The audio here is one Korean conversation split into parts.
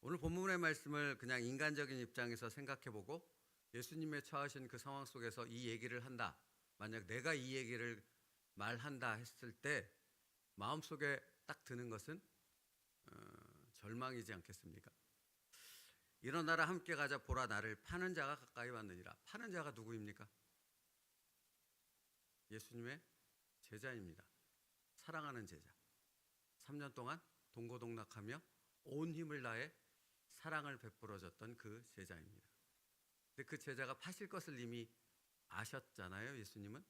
오늘 본문의 말씀을 그냥 인간적인 입장에서 생각해보고 예수님의 처하신 그 상황 속에서 이 얘기를 한다. 만약 내가 이 얘기를 말한다 했을 때 마음속에 딱 드는 것은 절망이지 않겠습니까? 일어나라 함께 가자 보라 나를 파는 자가 가까이 왔느니라. 파는 자가 누구입니까? 예수님의 제자입니다. 사랑하는 제자. 3년 동안 동고동락하며 온 힘을 다해 사랑을 베풀어줬던 그 제자입니다. 근데 그 제자가 파실 것을 이미 아셨잖아요, 예수님은.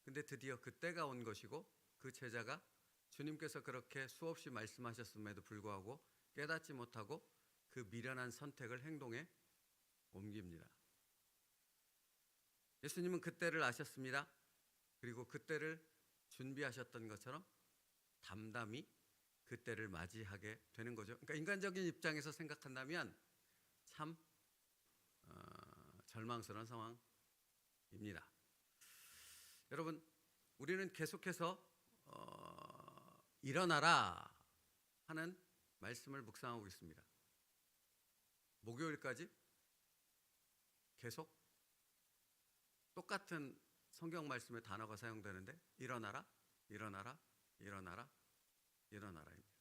근데 드디어 그때가 온 것이고 그 제자가 주님께서 그렇게 수없이 말씀하셨음에도 불구하고 깨닫지 못하고 그 미련한 선택을 행동에 옮깁니다. 예수님은 그때를 아셨습니다. 그리고 그때를 준비하셨던 것처럼 담담히 그때를 맞이하게 되는 거죠. 그러니까 인간적인 입장에서 생각한다면 참 절망스러운 상황입니다. 여러분, 우리는 계속해서 일어나라 하는 말씀을 묵상하고 있습니다. 목요일까지 계속 똑같은 성경 말씀의 단어가 사용되는데 일어나라, 일어나라, 일어나라, 일어나라입니다.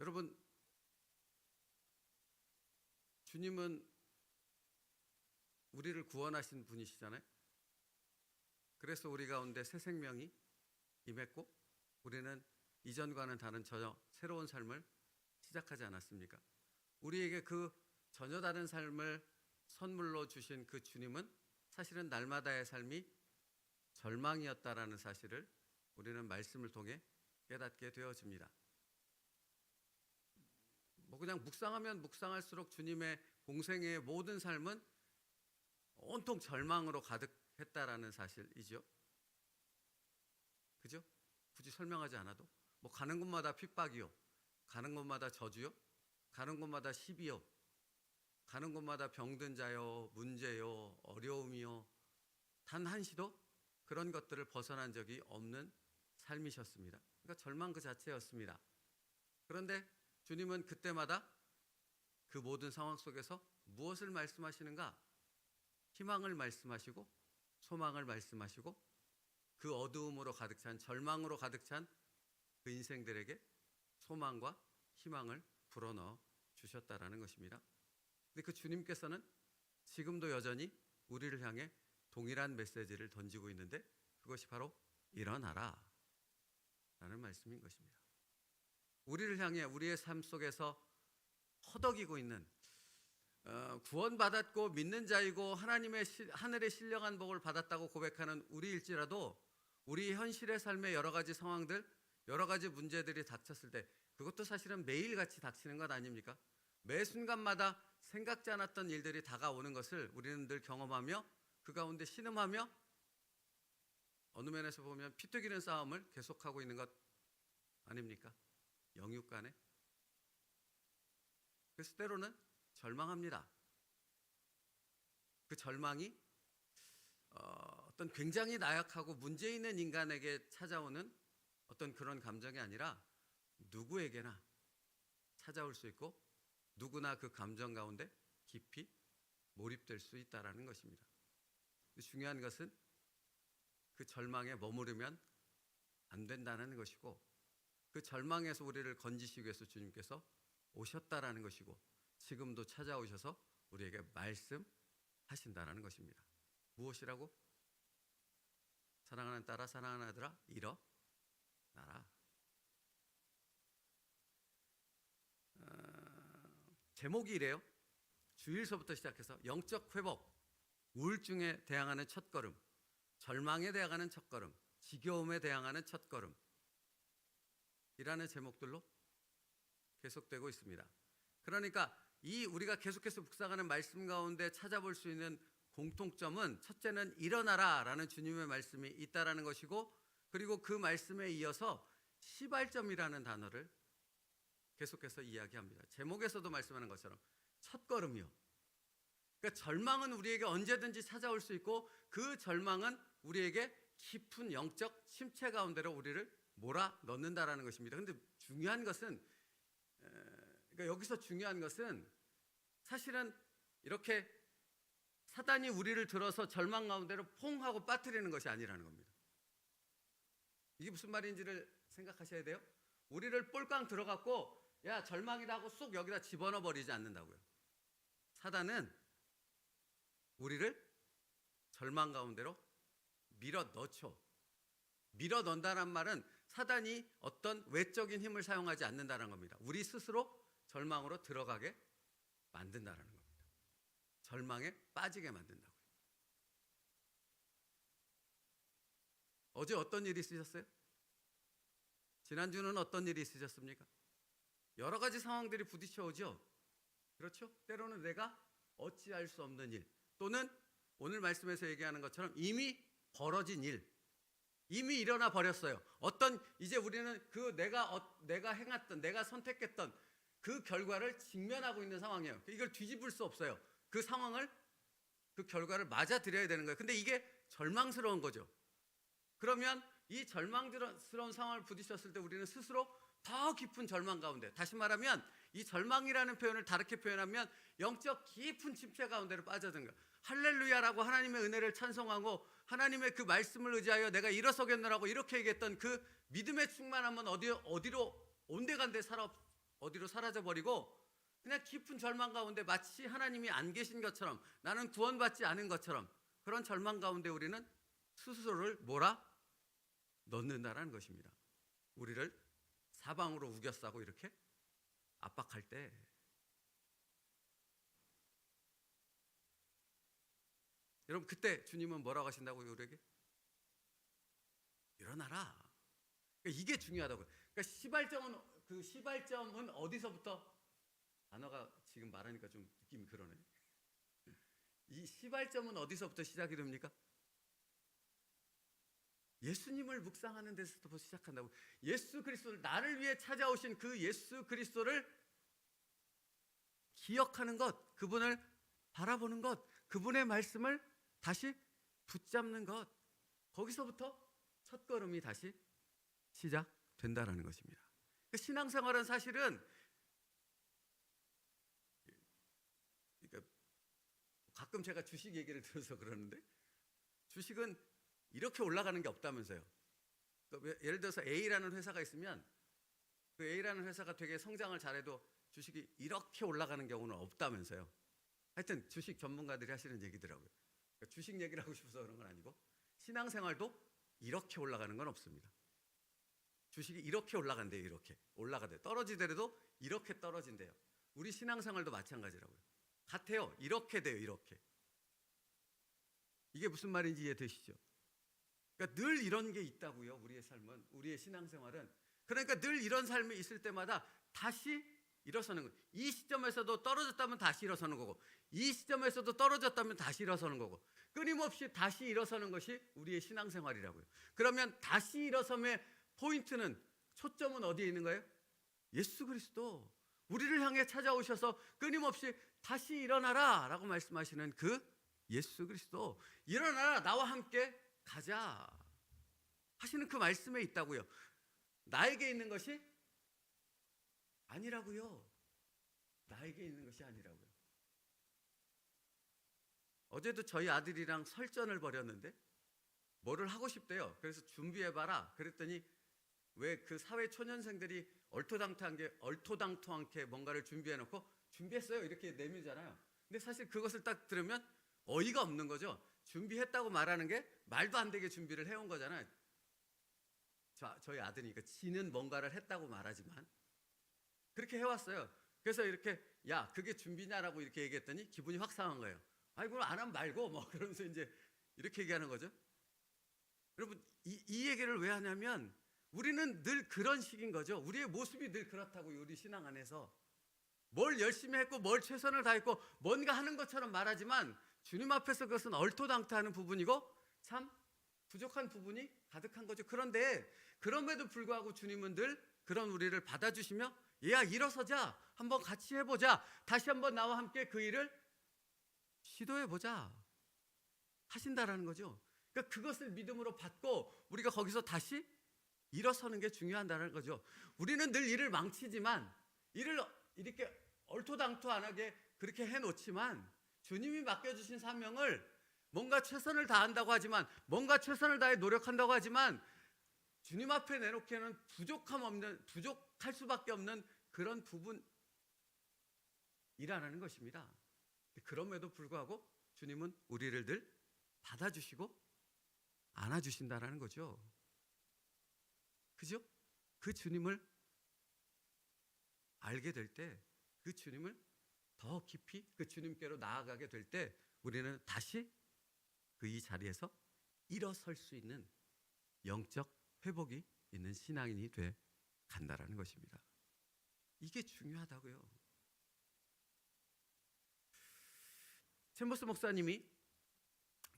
여러분, 주님은 우리를 구원하신 분이시잖아요. 그래서 우리 가운데 새 생명이 임했고 우리는 이전과는 다른 전혀 새로운 삶을 시작하지 않았습니까? 우리에게 그 전혀 다른 삶을 선물로 주신 그 주님은 사실은 날마다의 삶이 절망이었다라는 사실을 우리는 말씀을 통해 깨닫게 되어집니다. 그냥 묵상하면 묵상할수록 주님의 공생애의 모든 삶은 온통 절망으로 가득했다라는 사실이죠. 그죠? 굳이 설명하지 않아도 가는 곳마다 핍박이요, 가는 곳마다 저주요, 가는 곳마다 시비요, 가는 곳마다 병든 자요, 문제요, 어려움이요, 단 한시도 그런 것들을 벗어난 적이 없는 삶이셨습니다. 그러니까 절망 그 자체였습니다. 그런데 주님은 그때마다 그 모든 상황 속에서 무엇을 말씀하시는가? 희망을 말씀하시고 소망을 말씀하시고 그 어두움으로 가득 찬, 절망으로 가득 찬 그 인생들에게 소망과 희망을 불어넣어 주셨다라는 것입니다. 근데 그 주님께서는 지금도 여전히 우리를 향해 동일한 메시지를 던지고 있는데 그것이 바로 일어나라 라는 말씀인 것입니다. 우리를 향해 우리의 삶 속에서 허덕이고 있는 구원받았고 믿는 자이고 하나님의 하늘의 신령한 복을 받았다고 고백하는 우리일지라도 우리 현실의 삶의 여러 가지 상황들, 여러 가지 문제들이 닥쳤을 때 그것도 사실은 매일같이 닥치는 것 아닙니까? 매 순간마다 생각지 않았던 일들이 다가오는 것을 우리는 늘 경험하며 그 가운데 신음하며 어느 면에서 보면 피 튀기는 싸움을 계속하고 있는 것 아닙니까? 영육 간에. 그래서 때로는 절망합니다. 그 절망이 어떤 굉장히 나약하고 문제 있는 인간에게 찾아오는 어떤 그런 감정이 아니라 누구에게나 찾아올 수 있고 누구나 그 감정 가운데 깊이 몰입될 수 있다는 것입니다. 중요한 것은 그 절망에 머무르면 안 된다는 것이고 그 절망에서 우리를 건지시기 위해서 주님께서 오셨다라는 것이고 지금도 찾아오셔서 우리에게 말씀하신다라는 것입니다. 무엇이라고? 사랑하는 딸아, 사랑하는 아들아, 일어나라. 제목이 이래요. 주일서부터 시작해서 영적 회복, 우울증에 대항하는 첫걸음, 절망에 대항하는 첫걸음, 지겨움에 대항하는 첫걸음 이라는 제목들로 계속되고 있습니다. 그러니까 이 우리가 계속해서 묵상하는 말씀 가운데 찾아볼 수 있는 공통점은 첫째는 일어나라 라는 주님의 말씀이 있다라는 것이고 그리고 그 말씀에 이어서 시발점이라는 단어를 계속해서 이야기합니다. 제목에서도 말씀하는 것처럼 첫걸음이요. 그러니까 절망은 우리에게 언제든지 찾아올 수 있고 그 절망은 우리에게 깊은 영적 침체 가운데로 우리를 몰아 넣는다라는 것입니다. 그런데 중요한 것은 그러니까 여기서 중요한 것은 사실은 이렇게 사단이 우리를 들어서 절망 가운데로 퐁 하고 빠뜨리는 것이 아니라는 겁니다. 이게 무슨 말인지를 생각하셔야 돼요. 우리를 볼깡 들어갔고 야 절망이다 하고 쏙 여기다 집어넣어 버리지 않는다고요. 사단은 우리를 절망 가운데로 밀어 넣죠. 밀어 넣는다는 말은 사단이 어떤 외적인 힘을 사용하지 않는다는 겁니다. 우리 스스로 절망으로 들어가게 만든다는 겁니다. 절망에 빠지게 만든다고요. 어제 어떤 일이 있으셨어요? 지난주는 어떤 일이 있으셨습니까? 여러 가지 상황들이 부딪혀 오죠. 그렇죠? 때로는 내가 어찌할 수 없는 일, 또는 오늘 말씀에서 얘기하는 것처럼 이미 벌어진 일, 이미 일어나 버렸어요. 어떤 이제 우리는 그 내가 행했던, 내가 선택했던 그 결과를 직면하고 있는 상황이에요. 이걸 뒤집을 수 없어요. 그 상황을, 그 결과를 맞아들여야 되는 거예요. 근데 이게 절망스러운 거죠. 그러면 이 절망스러운 상황을 부딪혔을 때 우리는 스스로 더 깊은 절망 가운데, 다시 말하면 이 절망이라는 표현을 다르게 표현하면 영적 깊은 침체 가운데로 빠져든 거예요. 할렐루야라고 하나님의 은혜를 찬송하고 하나님의 그 말씀을 의지하여 내가 일어서겠노라고 이렇게 얘기했던 그 믿음의 충만함은 어디로 온데간데 어디로 사라져버리고 그냥 깊은 절망 가운데 마치 하나님이 안 계신 것처럼, 나는 구원받지 않은 것처럼, 그런 절망 가운데 우리는 스스로를 몰아 넣는다라는 것입니다. 우리를 사방으로 우겨싸고 이렇게 압박할 때 여러분, 그때 주님은 뭐라고 하신다고요? 우리에게 일어나라. 그러니까 이게 중요하다고요. 그러니까 시발점은 어디서부터, 단어가 지금 말하니까 좀 느낌이 그러네. 이 시발점은 어디서부터 시작이 됩니까? 예수님을 묵상하는 데서부터 시작한다고. 예수 그리스도를, 나를 위해 찾아오신 그 예수 그리스도를 기억하는 것, 그분을 바라보는 것, 그분의 말씀을 다시 붙잡는 것, 거기서부터 첫걸음이 다시 시작된다라는 것입니다. 신앙생활은 사실은, 그러니까 가끔 제가 주식 얘기를 들어서 그러는데, 주식은 이렇게 올라가는 게 없다면서요. 그러니까 예를 들어서 A라는 회사가 있으면 그 A라는 회사가 되게 성장을 잘해도 주식이 이렇게 올라가는 경우는 없다면서요. 하여튼 주식 전문가들이 하시는 얘기더라고요. 그러니까 주식 얘기를 하고 싶어서 그런 건 아니고, 신앙생활도 이렇게 올라가는 건 없습니다. 주식이 이렇게 올라간대요. 이렇게 올라가대요. 떨어지더라도 이렇게 떨어진대요. 우리 신앙생활도 마찬가지라고요. 같아요. 이렇게 돼요. 이렇게. 이게 무슨 말인지 이해되시죠? 그러니까 늘 이런 게 있다고요. 우리의 삶은, 우리의 신앙생활은. 그러니까 늘 이런 삶이 있을 때마다 다시 일어서는 거예요. 이 시점에서도 떨어졌다면 다시 일어서는 거고, 이 시점에서도 떨어졌다면 다시 일어서는 거고, 끊임없이 다시 일어서는 것이 우리의 신앙생활이라고요. 그러면 다시 일어섬의 포인트는, 초점은 어디에 있는 거예요? 예수 그리스도, 우리를 향해 찾아오셔서 끊임없이 다시 일어나라 라고 말씀하시는 그 예수 그리스도, 일어나라, 나와 함께 가자 하시는 그 말씀에 있다고요. 나에게 있는 것이 아니라고요. 나에게 있는 것이 아니라고요. 어제도 저희 아들이랑 설전을 벌였는데 뭐를 하고 싶대요. 그래서 준비해봐라 그랬더니, 왜 그 사회 초년생들이 얼토당토하게 뭔가를 준비해놓고 준비했어요 이렇게 내밀잖아요. 근데 사실 그것을 딱 들으면 어이가 없는 거죠. 준비했다고 말하는 게 말도 안 되게 준비를 해온 거잖아요. 저희 아들이니까 지는 뭔가를 했다고 말하지만 그렇게 해왔어요. 그래서 이렇게, 야 그게 준비냐라고 이렇게 얘기했더니 기분이 확 상한 거예요. 아이 그럼 안 하면 말고 뭐 그러면서 이제 이렇게 얘기하는 거죠. 여러분, 이 얘기를 왜 하냐면 우리는 늘 그런 식인 거죠. 우리의 모습이 늘 그렇다고요. 우리 신앙 안에서 뭘 열심히 했고 뭘 최선을 다했고 뭔가 하는 것처럼 말하지만 주님 앞에서 그것은 얼토당토하는 부분이고 참 부족한 부분이 가득한 거죠. 그런데 그럼에도 불구하고 주님은 늘 그런 우리를 받아주시며, 얘야 일어서자, 한번 같이 해보자, 다시 한번 나와 함께 그 일을 시도해보자 하신다라는 거죠. 그러니까 그것을 믿음으로 받고 우리가 거기서 다시 일어서는 게 중요하다는 거죠. 우리는 늘 일을 망치지만, 일을 이렇게 얼토당토안하게 그렇게 해놓지만 주님이 맡겨주신 사명을 뭔가 최선을 다한다고 하지만, 뭔가 최선을 다해 노력한다고 하지만 주님 앞에 내놓기에는 부족할 수밖에 없는 그런 부분이라는 것입니다. 그럼에도 불구하고 주님은 우리를 늘 받아주시고 안아주신다라는 거죠. 그죠? 그 주님을 알게 될 때, 그 주님을 더 깊이 그 주님께로 나아가게 될 때 우리는 다시 그 이 자리에서 일어설 수 있는 영적 회복이 있는 신앙인이 돼 간다라는 것입니다. 이게 중요하다고요. 챔버스 목사님이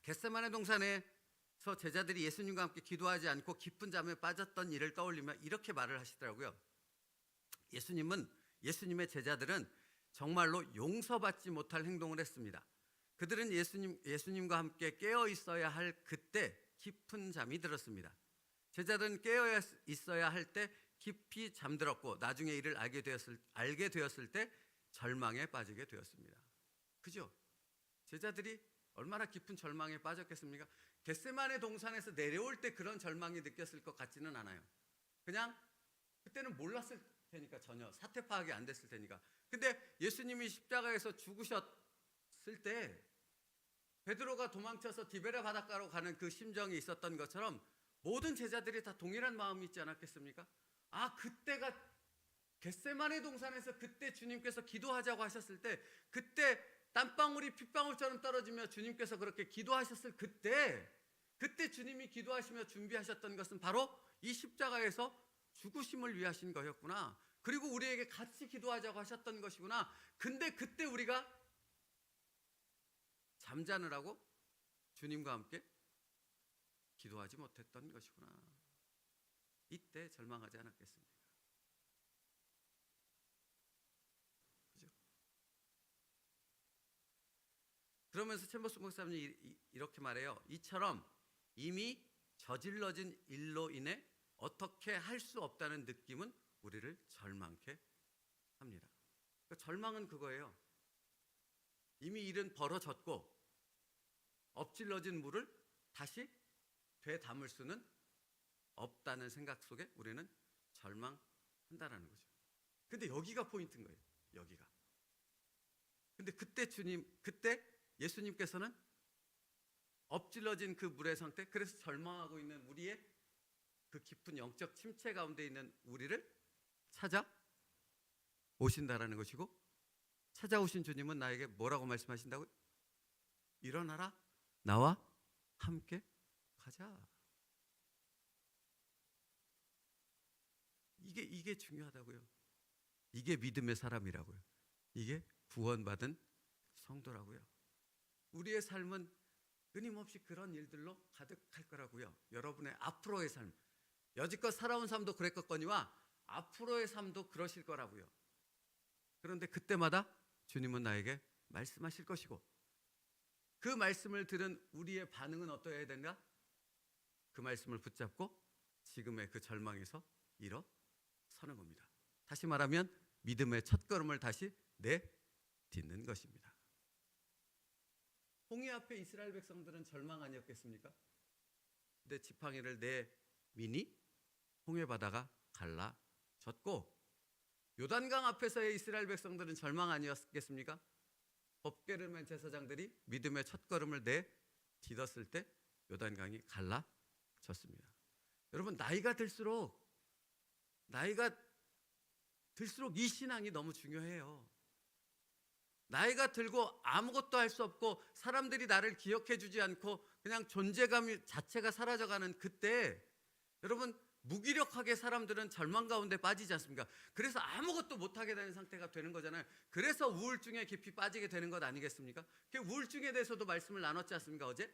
겟세마네 동산에서 제자들이 예수님과 함께 기도하지 않고 깊은 잠에 빠졌던 일을 떠올리며 이렇게 말을 하시더라고요. 예수님의 제자들은 정말로 용서받지 못할 행동을 했습니다. 그들은 예수님과 함께 깨어 있어야 할 그때 깊은 잠이 들었습니다. 제자들은 깨어 있어야 할 때 깊이 잠들었고 나중에 이를 알게 되었을 때 절망에 빠지게 되었습니다. 그죠? 제자들이 얼마나 깊은 절망에 빠졌겠습니까? 겟세마네 동산에서 내려올 때 그런 절망이 느꼈을 것 같지는 않아요. 그냥 그때는 몰랐을 테니까, 전혀 사태 파악이 안 됐을 테니까. 근데 예수님이 십자가에서 죽으셨을 때 베드로가 도망쳐서 디베레 바닷가로 가는 그 심정이 있었던 것처럼 모든 제자들이 다 동일한 마음이 있지 않았겠습니까? 아, 그때가 겟세마네 동산에서 그때 주님께서 기도하자고 하셨을 때, 그때 땀방울이 핏방울처럼 떨어지며 주님께서 그렇게 기도하셨을 그때 주님이 기도하시며 준비하셨던 것은 바로 이 십자가에서 죽으심을 위하신 거였구나. 그리고 우리에게 같이 기도하자고 하셨던 것이구나. 근데 그때 우리가 잠자느라고 주님과 함께 기도하지 못했던 것이구나. 이때 절망하지 않았겠습니까? 그죠? 그러면서 챔버스 목사님이 이렇게 말해요. 이처럼 이미 저질러진 일로 인해 어떻게 할 수 없다는 느낌은 우리를 절망케 합니다. 그러니까 절망은 그거예요. 이미 일은 벌어졌고 엎질러진 물을 다시 되담을 수는 없다는 생각 속에 우리는 절망한다라는 거죠. 근데 여기가 포인트인 거예요. 여기가. 근데 그때 예수님께서는 엎질러진 그 물의 상태, 그래서 절망하고 있는 우리의 그 깊은 영적 침체 가운데 있는 우리를 찾아오신다라는 것이고, 찾아오신 주님은 나에게 뭐라고 말씀하신다고요? 일어나라, 나와 함께 가자. 이게 중요하다고요. 이게 믿음의 사람이라고요. 이게 구원받은 성도라고요. 우리의 삶은 끊임없이 그런 일들로 가득할 거라고요. 여러분의 앞으로의 삶, 여지껏 살아온 삶도 그랬겠거니와 앞으로의 삶도 그러실 거라고요. 그런데 그때마다 주님은 나에게 말씀하실 것이고, 그 말씀을 들은 우리의 반응은 어떠해야 되는가? 그 말씀을 붙잡고 지금의 그 절망에서 일어서는 겁니다. 다시 말하면 믿음의 첫걸음을 다시 내딛는 것입니다. 홍해 앞에 이스라엘 백성들은 절망 아니었겠습니까? 근데 지팡이를 내미니 홍해 바다가 갈라졌고, 요단강 앞에서의 이스라엘 백성들은 절망 아니었겠습니까? 법궤를 맨 제사장들이 믿음의 첫걸음을 내딛었을 때 요단강이 갈라졌습니다. 여러분, 나이가 들수록 이 신앙이 너무 중요해요. 나이가 들고 아무것도 할 수 없고 사람들이 나를 기억해 주지 않고 그냥 존재감 자체가 사라져가는 그때, 여러분, 무기력하게 사람들은 절망 가운데 빠지지 않습니까? 그래서 아무것도 못하게 되는 상태가 되는 거잖아요. 그래서 우울증에 깊이 빠지게 되는 것 아니겠습니까? 그 우울증에 대해서도 말씀을 나눴지 않습니까, 어제?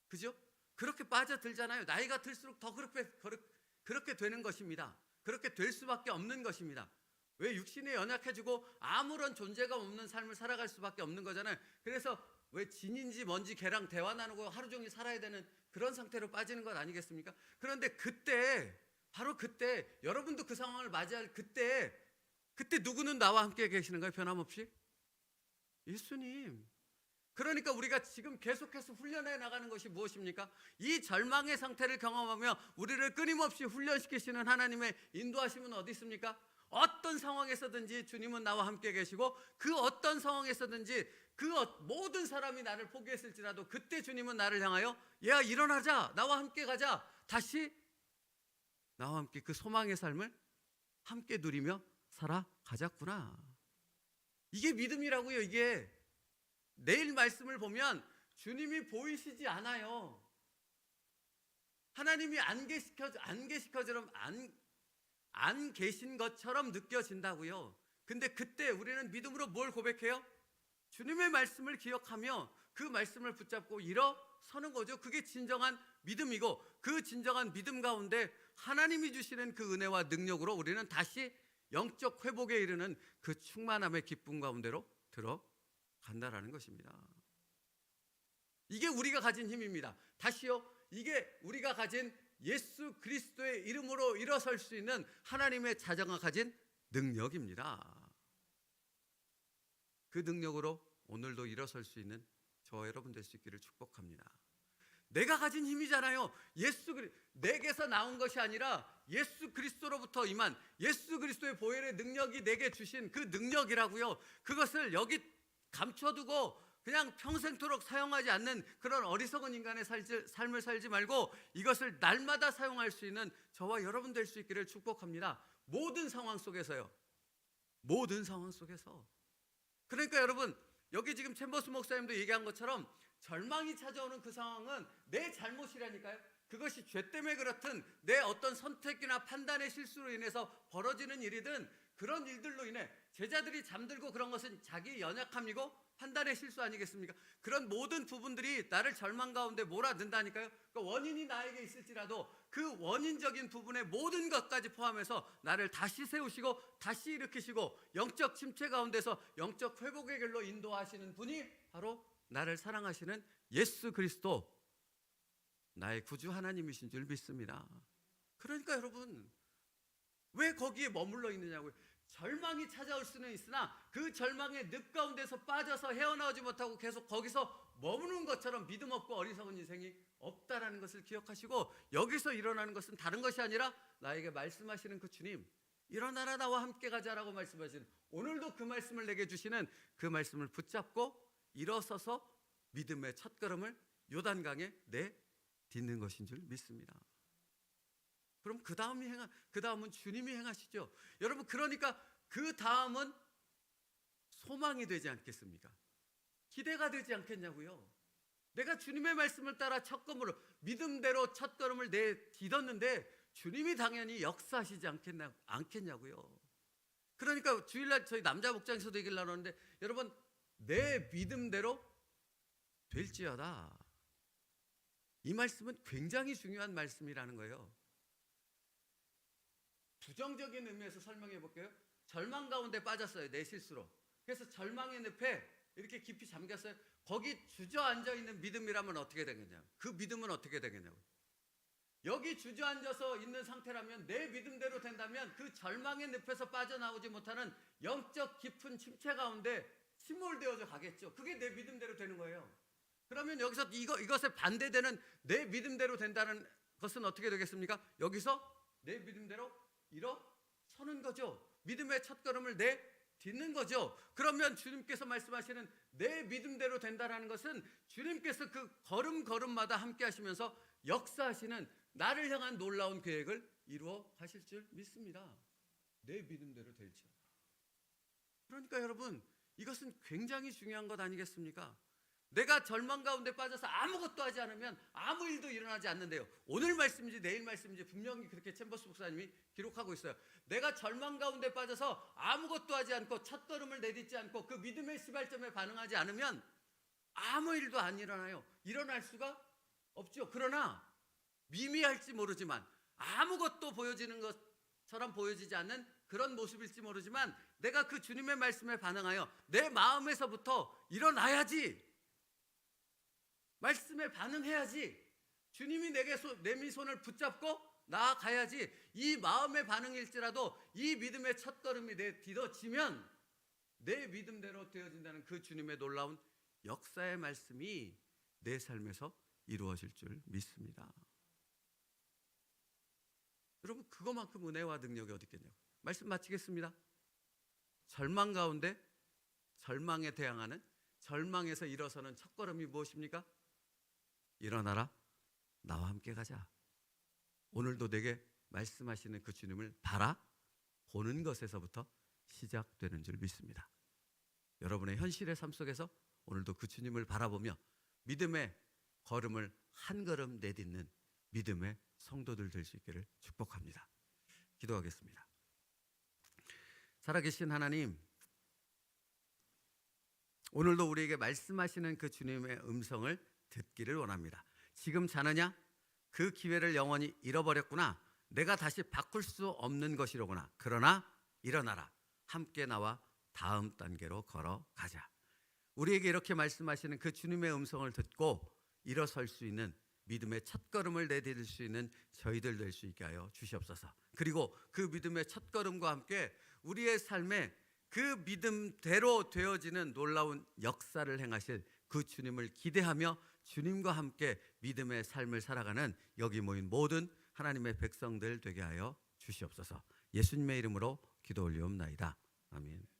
그죠? 그렇게 빠져들잖아요. 나이가 들수록 더 그렇게 되는 것입니다. 그렇게 될 수밖에 없는 것입니다. 왜? 육신이 연약해지고 아무런 존재감 없는 삶을 살아갈 수밖에 없는 거잖아요. 그래서 왜 진인지 뭔지 걔랑 대화 나누고 하루 종일 살아야 되는 그런 상태로 빠지는 것 아니겠습니까? 그런데 그때, 바로 그때, 여러분도 그 상황을 맞이할 그때 그때 누구는 나와 함께 계시는가요? 변함없이? 예수님. 그러니까 우리가 지금 계속해서 훈련해 나가는 것이 무엇입니까? 이 절망의 상태를 경험하며 우리를 끊임없이 훈련시키시는 하나님의 인도하심은 어디 있습니까? 어떤 상황에서든지 주님은 나와 함께 계시고, 그 어떤 상황에서든지 모든 사람이 나를 포기했을지라도 그때 주님은 나를 향하여 야, 일어나자, 나와 함께 가자, 다시 나와 함께 그 소망의 삶을 함께 누리며 살아가자꾸나. 이게 믿음이라고요. 이게 내일 말씀을 보면 주님이 보이시지 않아요. 하나님이 안 계신 것처럼 느껴진다고요. 근데 그때 우리는 믿음으로 뭘 고백해요? 주님의 말씀을 기억하며 그 말씀을 붙잡고 일어서는 거죠. 그게 진정한 믿음이고, 그 진정한 믿음 가운데 하나님이 주시는 그 은혜와 능력으로 우리는 다시 영적 회복에 이르는 그 충만함의 기쁨 가운데로 들어간다라는 것입니다. 이게 우리가 가진 힘입니다. 다시요, 이게 우리가 가진 예수 그리스도의 이름으로 일어설 수 있는 하나님의 자녀가 가진 능력입니다. 그 능력으로 오늘도 일어설 수 있는 저와 여러분 될 수 있기를 축복합니다. 내가 가진 힘이잖아요. 내게서 나온 것이 아니라 예수 그리스도로부터 임한 예수 그리스도의 보혈의 능력이 내게 주신 그 능력이라고요. 그것을 여기 감춰두고 그냥 평생토록 사용하지 않는 그런 어리석은 인간의 삶을 살지 말고 이것을 날마다 사용할 수 있는 저와 여러분 될 수 있기를 축복합니다. 모든 상황 속에서요. 모든 상황 속에서. 그러니까 여러분, 여기 지금 챔버스 목사님도 얘기한 것처럼 절망이 찾아오는 그 상황은 내 잘못이라니까요. 그것이 죄 때문에 그렇든 내 어떤 선택이나 판단의 실수로 인해서 벌어지는 일이든, 그런 일들로 인해 제자들이 잠들고 그런 것은 자기 연약함이고 판단의 실수 아니겠습니까? 그런 모든 부분들이 나를 절망 가운데 몰아든다니까요. 그러니까 원인이 나에게 있을지라도 그 원인적인 부분의 모든 것까지 포함해서 나를 다시 세우시고 다시 일으키시고 영적 침체 가운데서 영적 회복의 길로 인도하시는 분이 바로 나를 사랑하시는 예수 그리스도, 나의 구주 하나님이신 줄 믿습니다. 그러니까 여러분, 왜 거기에 머물러 있느냐고요. 절망이 찾아올 수는 있으나 그 절망의 늪 가운데서 빠져서 헤어나오지 못하고 계속 거기서 머무는 것처럼 믿음 없고 어리석은 인생이 없다라는 것을 기억하시고, 여기서 일어나는 것은 다른 것이 아니라 나에게 말씀하시는 그 주님, 일어나라 나와 함께 가자라고 말씀하시는, 오늘도 그 말씀을 내게 주시는 그 말씀을 붙잡고 일어서서 믿음의 첫걸음을 요단강에 내딛는 것인 줄 믿습니다. 그럼 그 다음은 주님이 행하시죠. 여러분, 그러니까 그 다음은 소망이 되지 않겠습니까? 기대가 되지 않겠냐고요. 내가 주님의 말씀을 따라 첫걸음으로 믿음대로 첫걸음을 내딛었는데 주님이 당연히 역사하시지 않겠냐고요. 그러니까 주일날 저희 남자 목장에서도 얘기를 나눴는데, 여러분, 내 믿음대로 될지어다. 이 말씀은 굉장히 중요한 말씀이라는 거예요. 부정적인 의미에서 설명해 볼게요. 절망 가운데 빠졌어요, 내 실수로. 그래서 절망의 늪에 이렇게 깊이 잠겼어요. 거기 주저앉아 있는 믿음이라면 어떻게 되겠냐고. 그 믿음은 어떻게 되겠냐고. 여기 주저앉아서 있는 상태라면, 내 믿음대로 된다면 그 절망의 늪에서 빠져나오지 못하는 영적 깊은 침체 가운데 침몰되어져 가겠죠. 그게 내 믿음대로 되는 거예요. 그러면 여기서 이것에 반대되는 내 믿음대로 된다는 것은 어떻게 되겠습니까? 여기서 내 믿음대로 일어서는 거죠. 믿음의 첫걸음을 내딛는 거죠. 그러면 주님께서 말씀하시는 내 믿음대로 된다라는 것은 주님께서 그 걸음걸음마다 함께 하시면서 역사하시는 나를 향한 놀라운 계획을 이루어 가실 줄 믿습니다. 내 믿음대로 될지어다. 그러니까 여러분, 이것은 굉장히 중요한 것 아니겠습니까? 내가 절망 가운데 빠져서 아무것도 하지 않으면 아무 일도 일어나지 않는데요. 오늘 말씀인지 내일 말씀인지 분명히 그렇게 챔버스 목사님이 기록하고 있어요. 내가 절망 가운데 빠져서 아무것도 하지 않고 첫걸음을 내딛지 않고 그 믿음의 시발점에 반응하지 않으면 아무 일도 안 일어나요. 일어날 수가 없죠. 그러나 미미할지 모르지만, 아무것도 보여지는 것처럼 보여지지 않는 그런 모습일지 모르지만, 내가 그 주님의 말씀에 반응하여 내 마음에서부터 일어나야지, 말씀에 반응해야지, 주님이 내게 내민 손을 붙잡고 나아가야지. 이 마음의 반응일지라도 이 믿음의 첫걸음이 내딛어지면 내 믿음대로 되어진다는 그 주님의 놀라운 역사의 말씀이 내 삶에서 이루어질 줄 믿습니다. 여러분, 그거만큼 은혜와 능력이 어디 있겠냐고. 말씀 마치겠습니다. 절망 가운데 절망에 대항하는, 절망에서 일어서는 첫걸음이 무엇입니까? 일어나라, 나와 함께 가자. 오늘도 내게 말씀하시는 그 주님을 바라보는 것에서부터 시작되는 줄 믿습니다. 여러분의 현실의 삶 속에서 오늘도 그 주님을 바라보며 믿음의 걸음을 한 걸음 내딛는 믿음의 성도들 될 수 있기를 축복합니다. 기도하겠습니다. 살아계신 하나님, 오늘도 우리에게 말씀하시는 그 주님의 음성을 듣기를 원합니다. 지금 자느냐? 그 기회를 영원히 잃어버렸구나. 내가 다시 바꿀 수 없는 것이로구나. 그러나 일어나라. 함께 나와 다음 단계로 걸어가자. 우리에게 이렇게 말씀하시는 그 주님의 음성을 듣고 일어설 수 있는 믿음의 첫걸음을 내디딜 수 있는 저희들 될 수 있게 하여 주시옵소서. 그리고 그 믿음의 첫걸음과 함께 우리의 삶에 그 믿음대로 되어지는 놀라운 역사를 행하실 그 주님을 기대하며 주님과 함께 믿음의 삶을 살아가는 여기 모인 모든 하나님의 백성들 되게 하여 주시옵소서. 예수님의 이름으로 기도 올리옵나이다. 아멘.